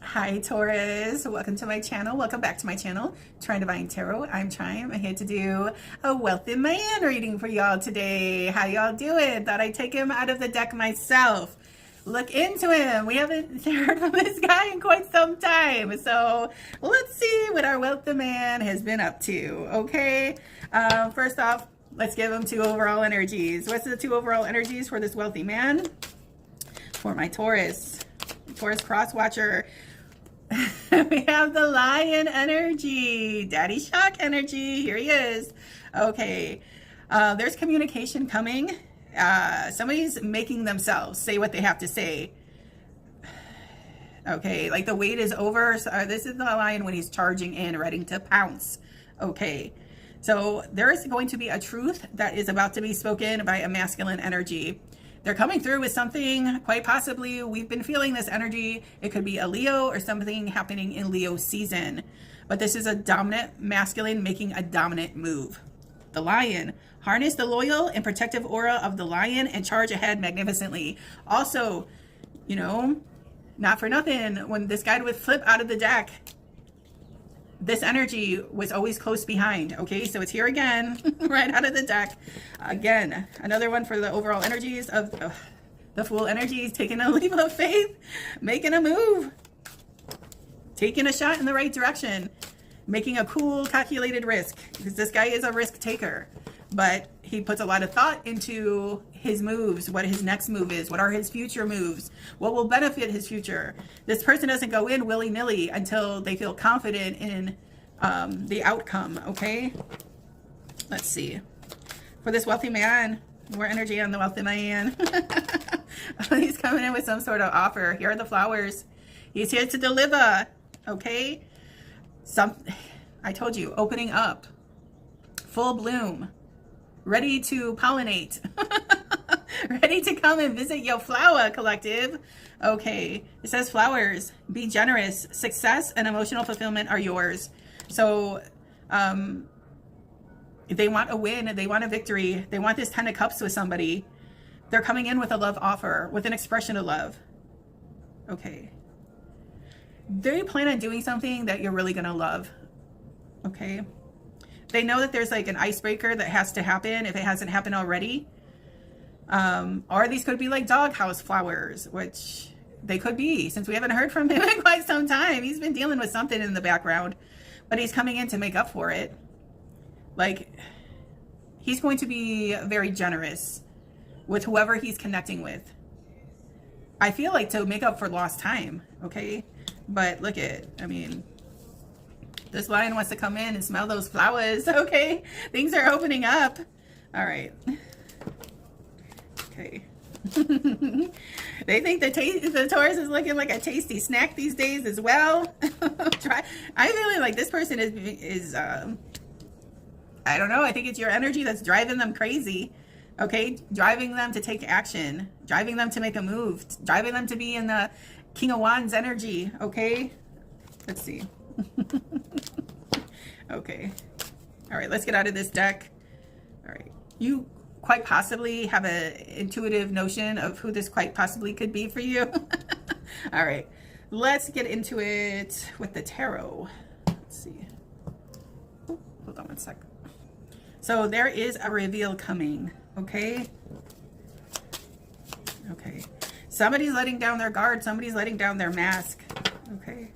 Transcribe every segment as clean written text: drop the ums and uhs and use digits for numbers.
Hi Taurus, welcome to my channel. Welcome back to my channel, Trine Divine Tarot. I'm Trine. I'm here to do a wealthy man reading for y'all today. How y'all doing? Thought I'd take him out of the deck myself. Look into him. We haven't heard from this guy in quite some time. So let's see what our wealthy man has been up to. Okay. First off, let's give him two overall energies. What's the two overall energies for this wealthy man? For my Taurus cross watcher. We have the lion energy, daddy shock energy. Here he is. Okay, there's communication coming. Somebody's making themselves say what they have to say. Okay, like the wait is over. So, this is the lion when he's charging in, ready to pounce. Okay, so there is going to be a truth that is about to be spoken by a masculine energy. They're coming through with something, quite possibly. We've been feeling this energy. It could be a Leo or something happening in Leo season. But this is a dominant masculine making a dominant move. The lion. Harness the loyal and protective aura of the lion and charge ahead magnificently. Also, you know, not for nothing, when this guy would flip out of the deck, this energy was always close behind. Okay, so it's here again, right out of the deck. Again, another one for the overall energies of the Fool energies, taking a leap of faith, making a move, taking a shot in the right direction, making a cool, calculated risk, because this guy is a risk taker, but he puts a lot of thought into his moves, what his next move is, what are his future moves, what will benefit his future. This person doesn't go in willy-nilly until they feel confident in the outcome. Okay, let's see. For this wealthy man, more energy on the wealthy man. He's coming in with some sort of offer. Here are the flowers. He's here to deliver. Okay, I told you, opening up, full bloom, ready to pollinate. Ready to come and visit your flower collective. Okay, it says flowers, be generous, success and emotional fulfillment are yours. So if they want a win, they want a victory, they want this 10 of cups with somebody, they're coming in with a love offer, with an expression of love. Okay, they plan on doing something that you're really gonna love. Okay, they know that there's like an icebreaker that has to happen if it hasn't happened already. Or these could be like doghouse flowers, which they could be, since we haven't heard from him in quite some time. He's been dealing with something in the background, but he's coming in to make up for it. Like, he's going to be very generous with whoever he's connecting with. I feel like to make up for lost time. Okay, but look at, I mean, this lion wants to come in and smell those flowers. Okay, things are opening up. All right. Okay. They think the Taurus is looking like a tasty snack these days as well. I feel like this person is I don't know, I think it's your energy that's driving them crazy. Okay, driving them to take action, driving them to make a move, driving them to be in the King of Wands energy. Okay, let's see. Okay, all right, let's get out of this deck. All right, you quite possibly have an intuitive notion of who this quite possibly could be for you. All right, let's get into it with the tarot. Let's see. Ooh, hold on one sec. So there is a reveal coming. Okay. Okay. Somebody's letting down their guard. Somebody's letting down their mask. Okay.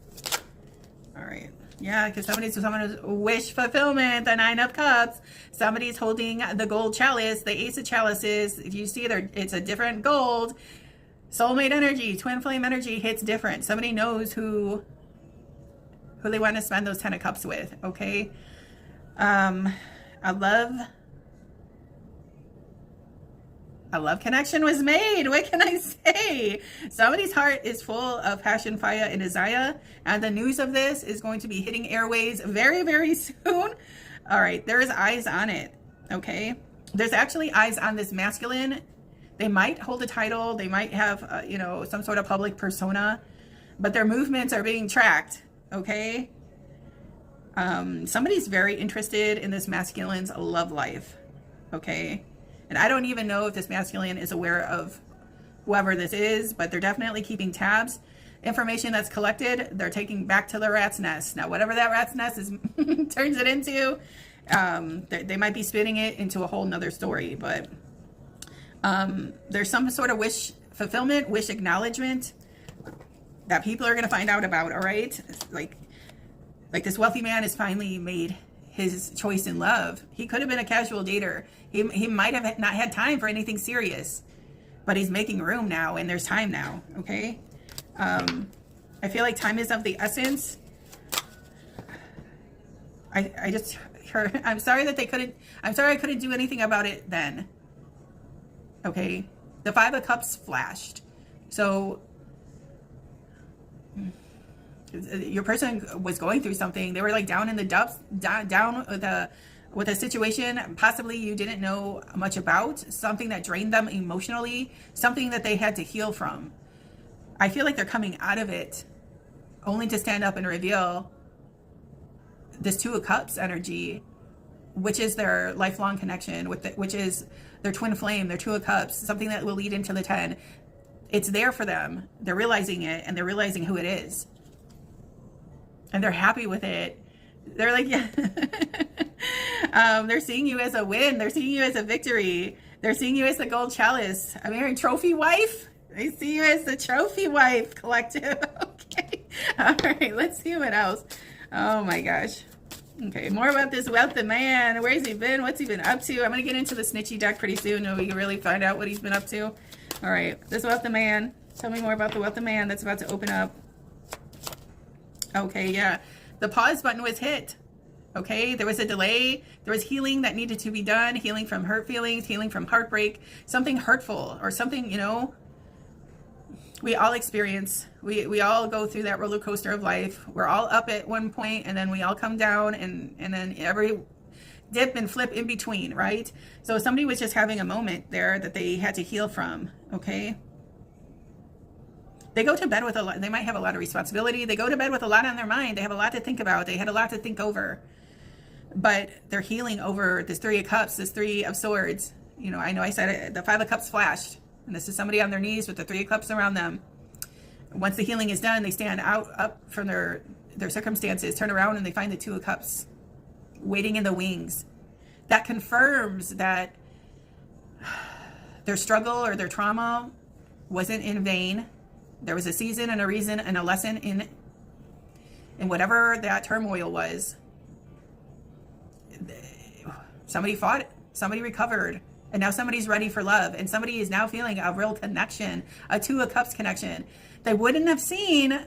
All right. Yeah, because someone's wish fulfillment, the 9 of Cups. Somebody's holding the gold chalice, the Ace of Chalices. If you see there, it's a different gold. Soulmate energy, twin flame energy hits different. Somebody knows who they want to spend those 10 of Cups with. Okay. A love connection was made. What can I say? Somebody's heart is full of passion, fire, and desire. And the news of this is going to be hitting airways very, very soon. All right, there's eyes on it. Okay, there's actually eyes on this masculine. They might hold a title. They might have, you know, some sort of public persona, but their movements are being tracked. Okay. Somebody's very interested in this masculine's love life. Okay. And I don't even know if this masculine is aware of whoever this is, but they're definitely keeping tabs. information that's collected, they're taking back to the rat's nest. Now, whatever that rat's nest is turns it into, they might be spinning it into a whole nother story. But there's some sort of wish fulfillment, wish acknowledgement that people are going to find out about. All right, like this wealthy man has finally made his choice in love. He could have been a casual dater. He might have not had time for anything serious, but he's making room now, and there's time now. Okay. I feel like time is of the essence. I just heard, I'm sorry that I'm sorry I couldn't do anything about it then. Okay. The Five of Cups flashed. So your person was going through something. They were like down in the dumps, down with a situation possibly you didn't know much about, something that drained them emotionally, something that they had to heal from. I feel like they're coming out of it only to stand up and reveal this Two of Cups energy, which is their lifelong connection with which is their twin flame, their Two of Cups, something that will lead into the 10. It's there for them. They're realizing it, and they're realizing who it is. And they're happy with it. They're like, yeah. They're seeing you as a win. They're seeing you as a victory. They're seeing you as the gold chalice. I'm hearing trophy wife. I see you as the trophy wife collective. Okay. All right. Let's see what else. Oh my gosh. Okay. More about this wealthy man. Where's he been? What's he been up to? I'm going to get into the snitchy deck pretty soon and we can really find out what he's been up to. All right. This wealthy man. Tell me more about the wealthy man that's about to open up. Okay. Yeah. The pause button was hit. Okay. There was a delay. There was healing that needed to be done. Healing from hurt feelings, healing from heartbreak, something hurtful or something, you know, we all experience, we all go through that roller coaster of life. We're all up at one point and then we all come down and then every dip and flip in between, right? So somebody was just having a moment there that they had to heal from, okay? They go to bed with a lot, they might have a lot of responsibility. They go to bed with a lot on their mind. They have a lot to think about. They had a lot to think over. But they're healing over this Three of Cups, this Three of Swords. You know I said it, the Five of Cups flashed. And this is somebody on their knees with the Three of Cups around them. Once the healing is done, they stand up from their circumstances, turn around, and they find the Two of Cups waiting in the wings. That confirms that their struggle or their trauma wasn't in vain. There was a season and a reason and a lesson in whatever that turmoil was. Somebody fought it. Somebody recovered. And now somebody's ready for love. And somebody is now feeling a real connection, a Two of Cups connection. They wouldn't have seen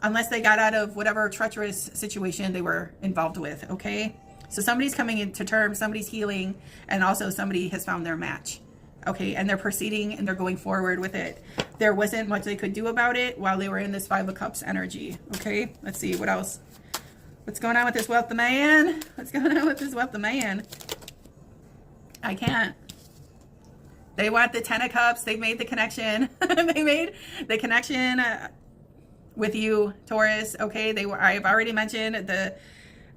unless they got out of whatever treacherous situation they were involved with, okay? So somebody's coming into terms, somebody's healing, and also somebody has found their match, okay? And they're proceeding and they're going forward with it. There wasn't much they could do about it while they were in this Five of Cups energy, okay? Let's see, what else? What's going on with this wealthy man? What's going on with this wealthy man? I can't. They want the Ten of Cups. They've made the connection. They made the connection with you, Taurus. Okay, I've already mentioned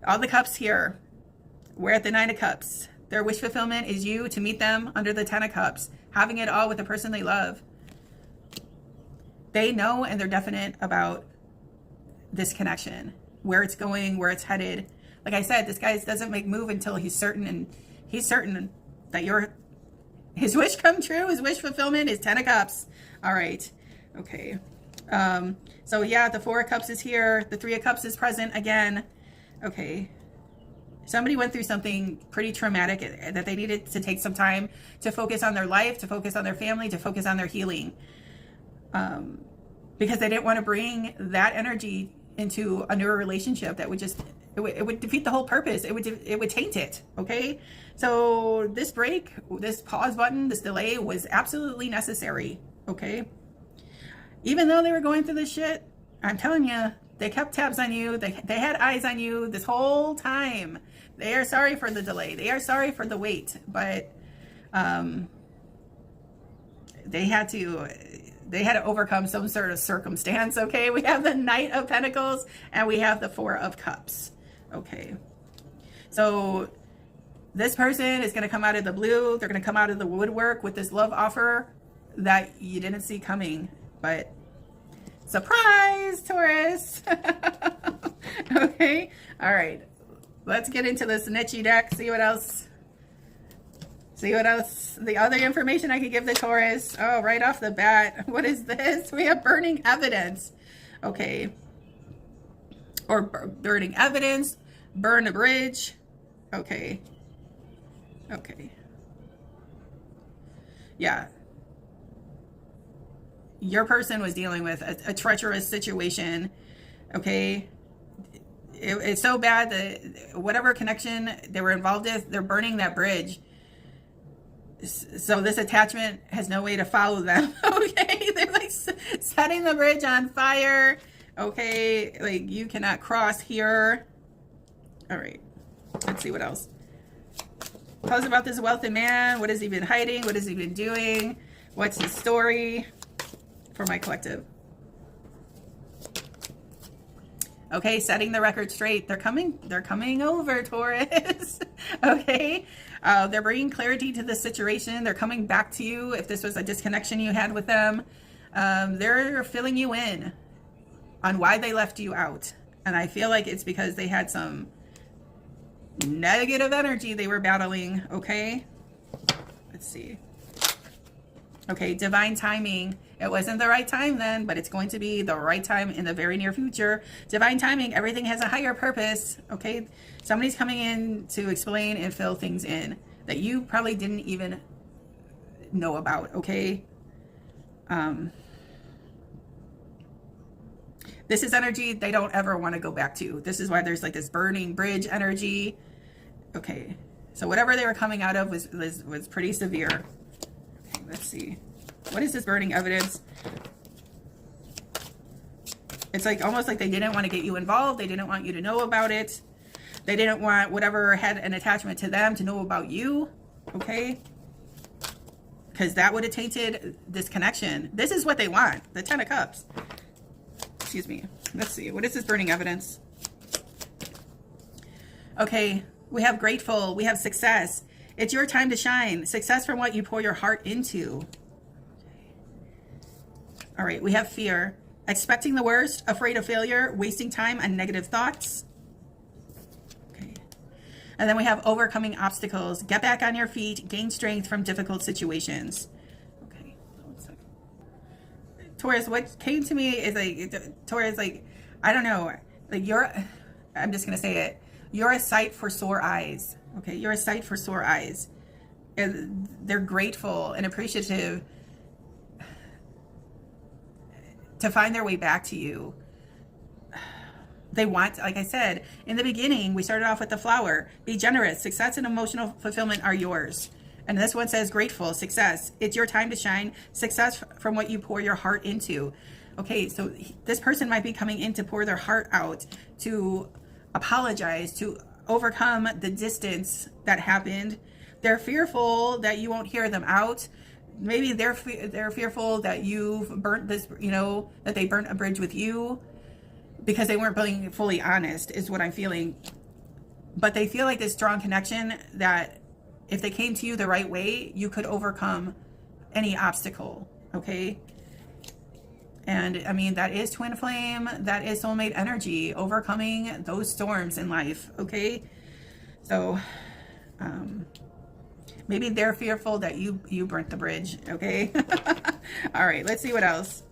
all the cups here. We're at the Nine of Cups. Their wish fulfillment is you to meet them under the Ten of Cups, having it all with the person they love. They know and they're definite about this connection, where it's going, where it's headed. Like I said, this guy doesn't make move until he's certain, and he's certain that his wish come true, his wish fulfillment is Ten of Cups. All right. Okay. So yeah, the Four of Cups is here. The Three of Cups is present again. Okay. Somebody went through something pretty traumatic that they needed to take some time to focus on their life, to focus on their family, to focus on their healing. Because they didn't want to bring that energy into a newer relationship that would just, it would defeat the whole purpose. It would taint it. Okay. So this break, this pause button, this delay was absolutely necessary. Okay. Even though they were going through this shit, I'm telling you, they kept tabs on you. They had eyes on you this whole time. They are sorry for the delay. They are sorry for the wait, but, they had to overcome some sort of circumstance. Okay. We have the Knight of Pentacles and we have the Four of Cups. Okay. So this person is going to come out of the blue. They're going to come out of the woodwork with this love offer that you didn't see coming, but Surprise, Taurus. Okay. All right. Let's get into this niche deck. See what else. See what else. The other information I could give the Taurus. Oh, right off the bat. What is this? We have burning evidence. Okay. Or burning evidence. Burn a bridge. Okay. Okay. Yeah. Your person was dealing with a treacherous situation. Okay. It's so bad that whatever connection they were involved with, they're burning that bridge. So this attachment has no way to follow them. Okay. They're like setting the bridge on fire. Okay. Like, you cannot cross here. All right. Let's see what else. Tell us about this wealthy man. What has he been hiding? What has he been doing? What's his story for my collective? Okay, setting the record straight. They're coming over, Taurus. Okay. They're bringing clarity to the situation. They're coming back to you. If this was a disconnection you had with them, they're filling you in on why they left you out. And I feel like it's because they had some negative energy they were battling. Okay. Let's see. Okay, divine timing. It wasn't the right time then, but it's going to be the right time in the very near future. Divine timing. Everything has a higher purpose. Okay. Somebody's coming in to explain and fill things in that you probably didn't even know about. Okay. This is energy they don't ever want to go back to. This is why there's like this burning bridge energy. Okay. So whatever they were coming out of was pretty severe. Okay, let's see. What is this burning evidence? It's like almost like they didn't want to get you involved. They didn't want you to know about it. They didn't want whatever had an attachment to them to know about you. Okay. Because that would have tainted this connection. This is what they want. The 10 of Cups. Excuse me. Let's see. What is this burning evidence? Okay. We have grateful. We have success. It's your time to shine. Success from what you pour your heart into. All right. We have fear. Expecting the worst. Afraid of failure. Wasting time on negative thoughts. Okay. And then we have overcoming obstacles. Get back on your feet. Gain strength from difficult situations. Okay. Taurus, what came to me is like, Taurus, like, I don't know. Like, I'm just going to say it. You're a sight for sore eyes. Okay. You're a sight for sore eyes. And they're grateful and appreciative to find their way back to you. They want, like I said, in the beginning, we started off with the flower. Be generous. Success and emotional fulfillment are yours. And this one says grateful, success. It's your time to shine. Success from what you pour your heart into. Okay, so this person might be coming in to pour their heart out, to apologize, to overcome the distance that happened. They're fearful that you won't hear them out. Maybe they're fearful that you've burnt this, you know, that they burnt a bridge with you because they weren't being fully honest, is what I'm feeling. But they feel like this strong connection that if they came to you the right way, you could overcome any obstacle. Okay. And I mean, that is twin flame. That is soulmate energy, overcoming those storms in life. Okay. So, maybe they're fearful that you burnt the bridge. Okay. All right. Let's see what else.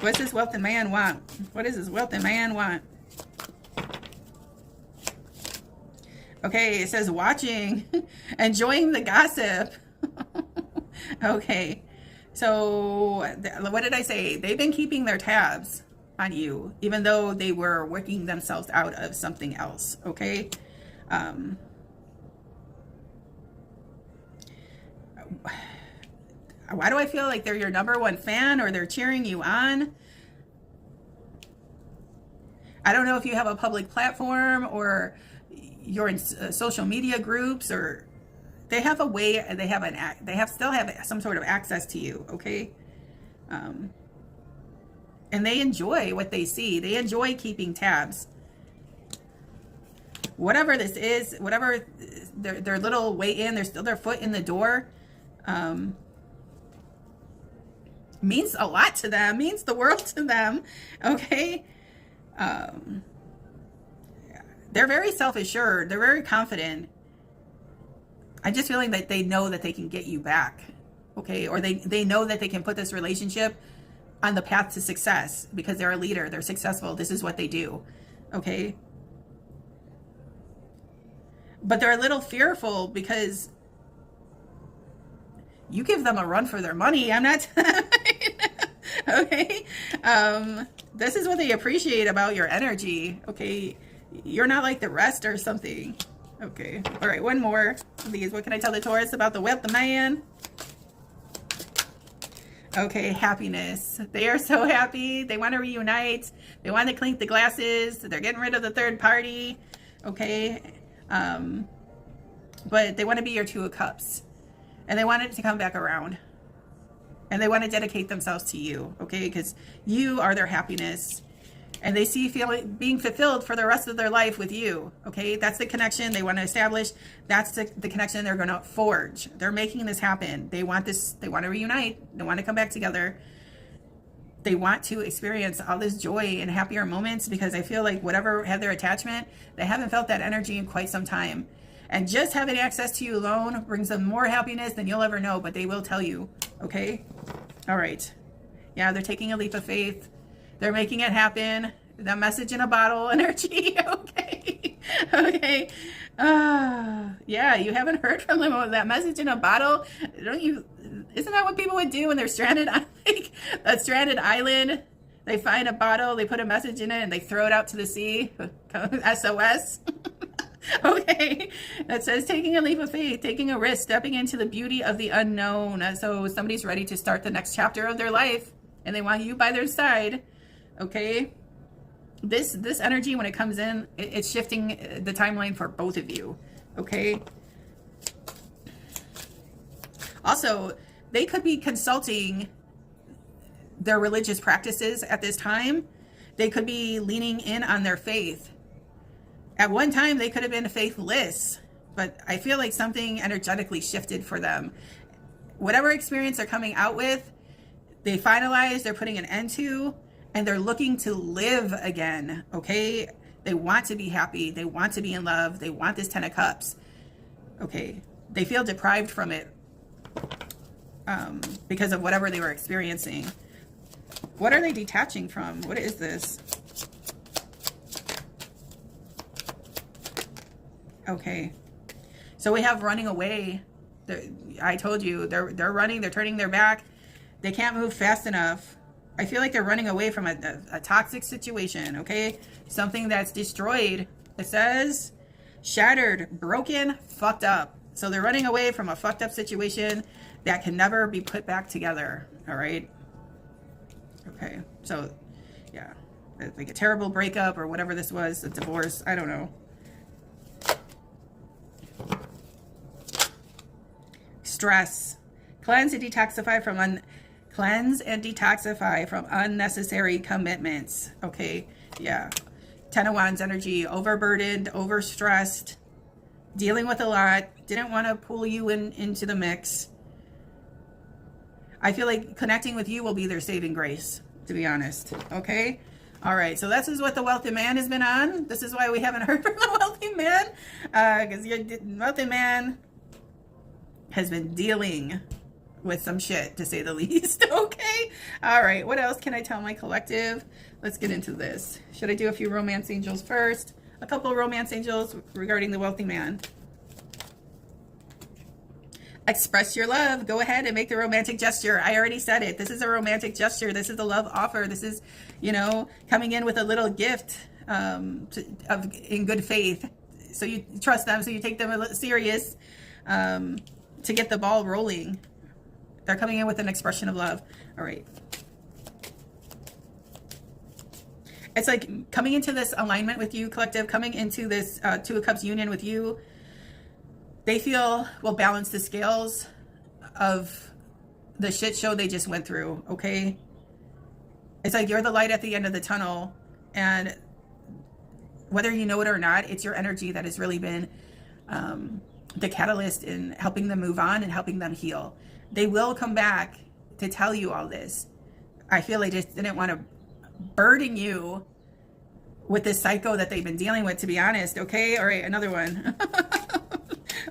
What's this wealthy man want? What does this wealthy man want? Okay. It says watching, enjoying the gossip. Okay. So what did I say? They've been keeping their tabs on you, even though they were working themselves out of something else. Okay. Why do I feel like they're your number one fan or they're cheering you on? I don't know if you have a public platform or you're in social media groups, or they have a way, they still have some sort of access to you. Okay. And they enjoy what they see. They enjoy keeping tabs. Whatever this is, whatever their little way in, they're still their foot in the door. means a lot to them, means the world to them. Okay. They're very self-assured. They're very confident. I'm just feeling that they know that they can get you back. Okay. Or they know that they can put this relationship on the path to success because they're a leader. They're successful. This is what they do. Okay. But they're a little fearful because you give them a run for their money. I'm not. Okay. This is what they appreciate about your energy. Okay. You're not like the rest or something. Okay. All right. One more of these. What can I tell the Taurus about the wealth, the man? Okay. Happiness. They are so happy. They want to reunite. They want to clink the glasses. They're getting rid of the third party. Okay. But they want to be your Two of Cups. And they want it to come back around. And they want to dedicate themselves to you. Okay. Because you are their happiness. And they see being fulfilled for the rest of their life with you. Okay. That's the connection they want to establish. That's the connection they're going to forge. They're making this happen. They want this. They want to reunite. They want to come back together. They want to experience all this joy and happier moments because I feel like whatever had their attachment, they haven't felt that energy in quite some time. And just having access to you alone brings them more happiness than you'll ever know, but they will tell you. Okay. All right. Yeah. They're taking a leap of faith. They're making it happen. The message in a bottle energy. Okay. Okay. Yeah, you haven't heard from them with that message in a bottle. Don't you? Isn't that what people would do when they're stranded on like a stranded island? They find a bottle, they put a message in it, and they throw it out to the sea. SOS. Okay. That says taking a leap of faith, taking a risk, stepping into the beauty of the unknown. So somebody's ready to start the next chapter of their life, and they want you by their side. Okay. This energy, when it comes in, it's shifting the timeline for both of you. Okay. Also, they could be consulting their religious practices at this time. They could be leaning in on their faith. At one time, they could have been faithless, but I feel like something energetically shifted for them. Whatever experience they're coming out with, they finalize, they're putting an end to, and they're looking to live again. Okay. They want to be happy. They want to be in love. They want this 10 of Cups. Okay. They feel deprived from it because of whatever they were experiencing. What are they detaching from? What is this? Okay. So we have running away. I told you they're running, they're turning their back. They can't move fast enough. I feel like they're running away from a toxic situation. Okay. Something that's destroyed. It says shattered, broken, fucked up. So they're running away from a fucked up situation that can never be put back together. All right. Okay. So yeah, like a terrible breakup or whatever this was, a divorce. I don't know. Stress. Cleanse and detoxify from unnecessary commitments. Okay. Yeah. 10 of Wands energy, overburdened, overstressed, dealing with a lot, didn't want to pull you into the mix. I feel like connecting with you will be their saving grace, to be honest. Okay. All right. So this is what the wealthy man has been on. This is why we haven't heard from the wealthy man, because your wealthy man has been dealing with some shit, to say the least. Okay. All right. What else can I tell my collective? Let's get into this. Should I do a few romance angels first? A couple of romance angels regarding the wealthy man. Express your love. Go ahead and make the romantic gesture. I already said it. This is a romantic gesture. This is a love offer. This is, coming in with a little gift in good faith. So you trust them. So you take them serious to get the ball rolling. They're coming in with an expression of love. All right. It's like coming into this alignment with you, collective, coming into this Two of Cups union with you. They feel will balance the scales of the shit show they just went through. Okay. It's like you're the light at the end of the tunnel, and whether you know it or not, it's your energy that has really been the catalyst in helping them move on and helping them heal. They will come back to tell you all this. I feel they just didn't want to burden you with this psycho that they've been dealing with, to be honest. Okay, all right, another one.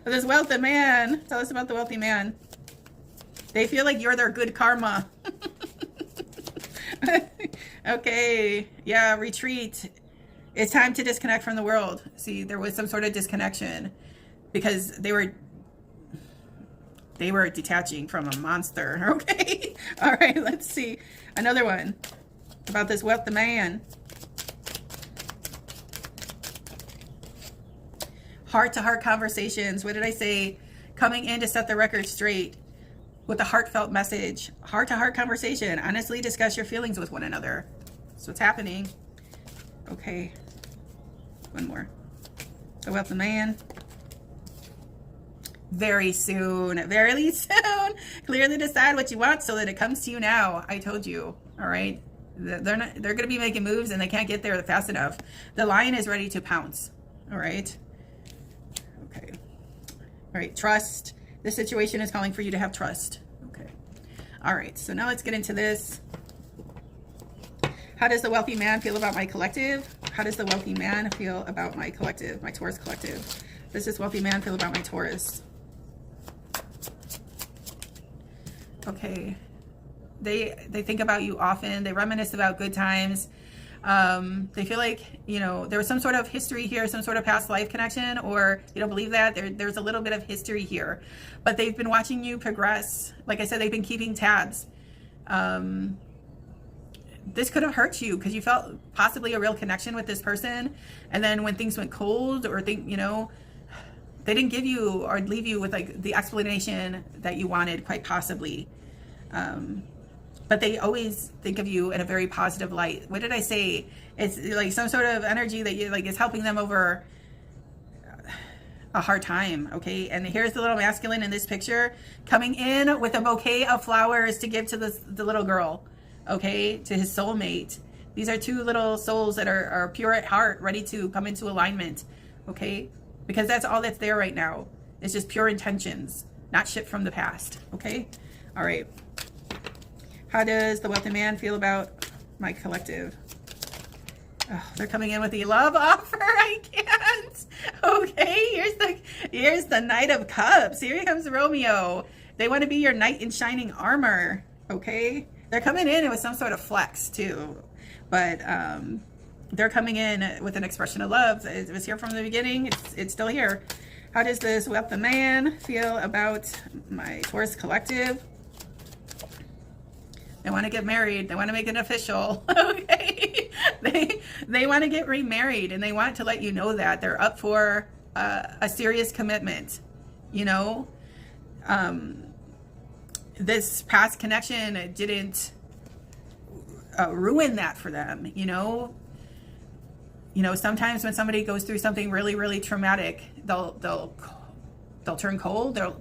This wealthy man. Tell us about the wealthy man. They feel like you're their good karma. Okay, yeah, retreat. It's time to disconnect from the world. See, there was some sort of disconnection because they were detaching from a monster. Okay, all right, let's see another one about this wealthy man. Heart-to-heart conversations. What did I say? Coming in to set the record straight with a heartfelt message. Heart-to-heart conversation. Honestly discuss your feelings with one another. That's what's happening. Okay. One more. The wealthy man. Very soon. Very soon. Clearly decide what you want so that it comes to you now. I told you. All right. They're going to be making moves and they can't get there fast enough. The lion is ready to pounce. All right. Okay. All right. Trust. This situation is calling for you to have trust. Okay. All right. So now let's get into this. How does the wealthy man feel about my collective? How does the wealthy man feel about my collective, my Taurus collective? How does this wealthy man feel about my Taurus? Okay. They think about you often. They reminisce about good times. They feel like, you know, there was some sort of history here, some sort of past life connection, or you don't believe that? There's a little bit of history here. But they've been watching you progress. Like I said, they've been keeping tabs. This could have hurt you because you felt possibly a real connection with this person. And then when things went cold or you know, they didn't give you or leave you with like the explanation that you wanted, quite possibly. But they always think of you in a very positive light. What did I say? It's like some sort of energy that you like is helping them over a hard time. Okay. And here's the little masculine in this picture coming in with a bouquet of flowers to give to the little girl. Okay, to his soulmate. These are two little souls that are pure at heart, ready to come into alignment. Okay, because that's all that's there right now. It's just pure intentions, not shit from the past. Okay, all right. How does the wealthy man feel about my collective? Oh, they're coming in with the love offer. I can't. Okay, here's the Knight of Cups. Here comes Romeo. They want to be your knight in shining armor. Okay. They're coming in with some sort of flex too, but they're coming in with an expression of love. It was here from the beginning. It's still here. How does this wealthy man feel about my Taurus collective? They want to get married. They want to make it official. Okay, they want to get remarried, and they want to let you know that they're up for a serious commitment. You know. This past connection didn't ruin that for them, you know. You know, sometimes when somebody goes through something really, really traumatic, they'll turn cold. They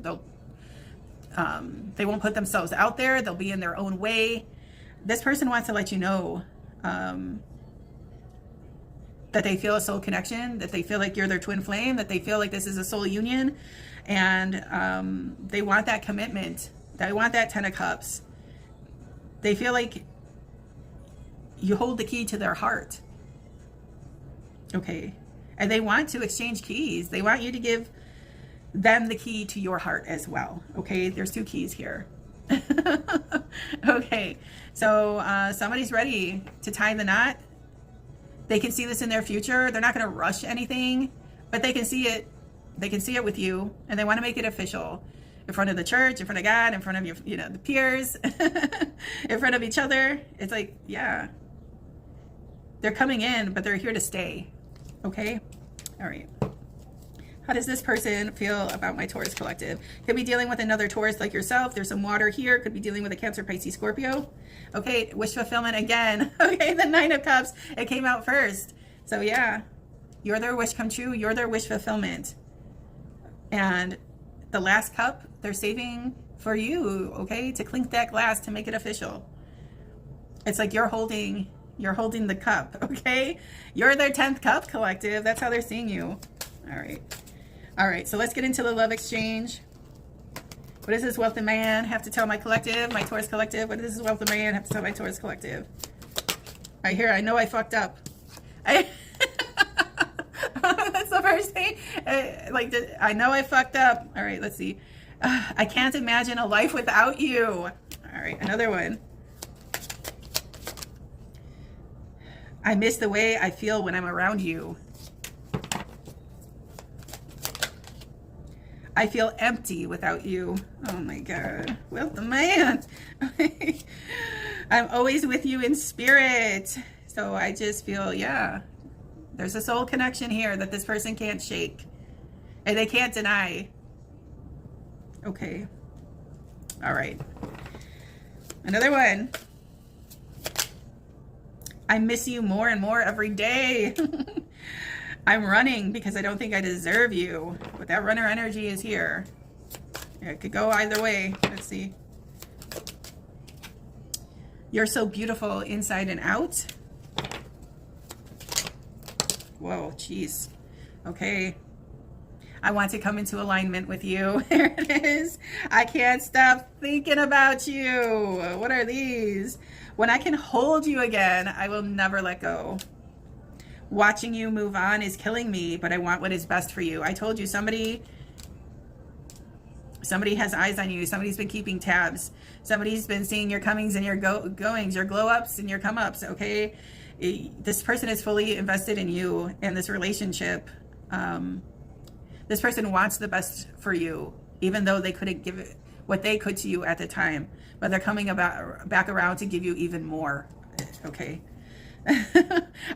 won't put themselves out there. They'll be in their own way. This person wants to let you know that they feel a soul connection, that they feel like you're their twin flame, that they feel like this is a soul union, and they want that commitment. They want that 10 of Cups. They feel like you hold the key to their heart. Okay. And they want to exchange keys. They want you to give them the key to your heart as well. Okay. There's two keys here. Okay. So somebody's ready to tie the knot. They can see this in their future. They're not going to rush anything, but they can see it. They can see it with you, and they want to make it official. In front of the church, in front of God, in front of your, you know, the peers, in front of each other. It's like, yeah, they're coming in, but they're here to stay. Okay. All right. How does this person feel about my Taurus collective? Could be dealing with another Taurus like yourself. There's some water here. Could be dealing with a Cancer, Pisces, Scorpio. Okay. Wish fulfillment again. Okay. The 9 of Cups. It came out first. So yeah, you're their wish come true. You're their wish fulfillment. And the last cup, they're saving for you, okay, to clink that glass to make it official. It's like you're holding the cup, okay? You're their 10th cup collective. That's how they're seeing you. All right. So let's get into the love exchange. What does this wealthy man have to tell my collective, my Taurus collective? What does this wealthy man have to tell my Taurus collective? Right here, I know I fucked up. That's the first thing. I know I fucked up. All right, let's see. I can't imagine a life without you. All right, another one. I miss the way I feel when I'm around you. I feel empty without you. Oh my God. Well, the man. I'm always with you in spirit. So I just feel, yeah, there's a soul connection here that this person can't shake and they can't deny. Okay. All right. Another one. I miss you more and more every day. I'm running because I don't think I deserve you. But that runner energy is here. It could go either way. Let's see. You're so beautiful inside and out. Whoa, jeez. Okay. I want to come into alignment with you. There it is. I can't stop thinking about you. What are these? When I can hold you again, I will never let go. Watching you move on is killing me, but I want what is best for you. I told you somebody has eyes on you. Somebody's been keeping tabs. Somebody's been seeing your comings and your goings, your glow ups and your come ups. Okay. This person is fully invested in you and this relationship. This person wants the best for you, even though they couldn't give it what they could to you at the time, but they're coming back around to give you even more. Okay.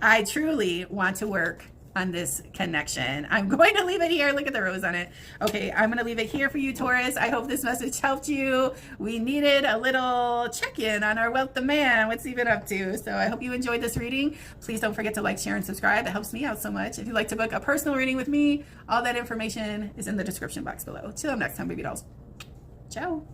I truly want to work on this connection. I'm going to leave it here. Look at the rose on it. Okay, I'm going to leave it here for you, Taurus. I hope this message helped you. We needed a little check-in on our wealth man. What's he been up to? So I hope you enjoyed this reading. Please don't forget to like, share, and subscribe. It helps me out so much. If you'd like to book a personal reading with me, all that information is in the description box below. Till next time, baby dolls. Ciao.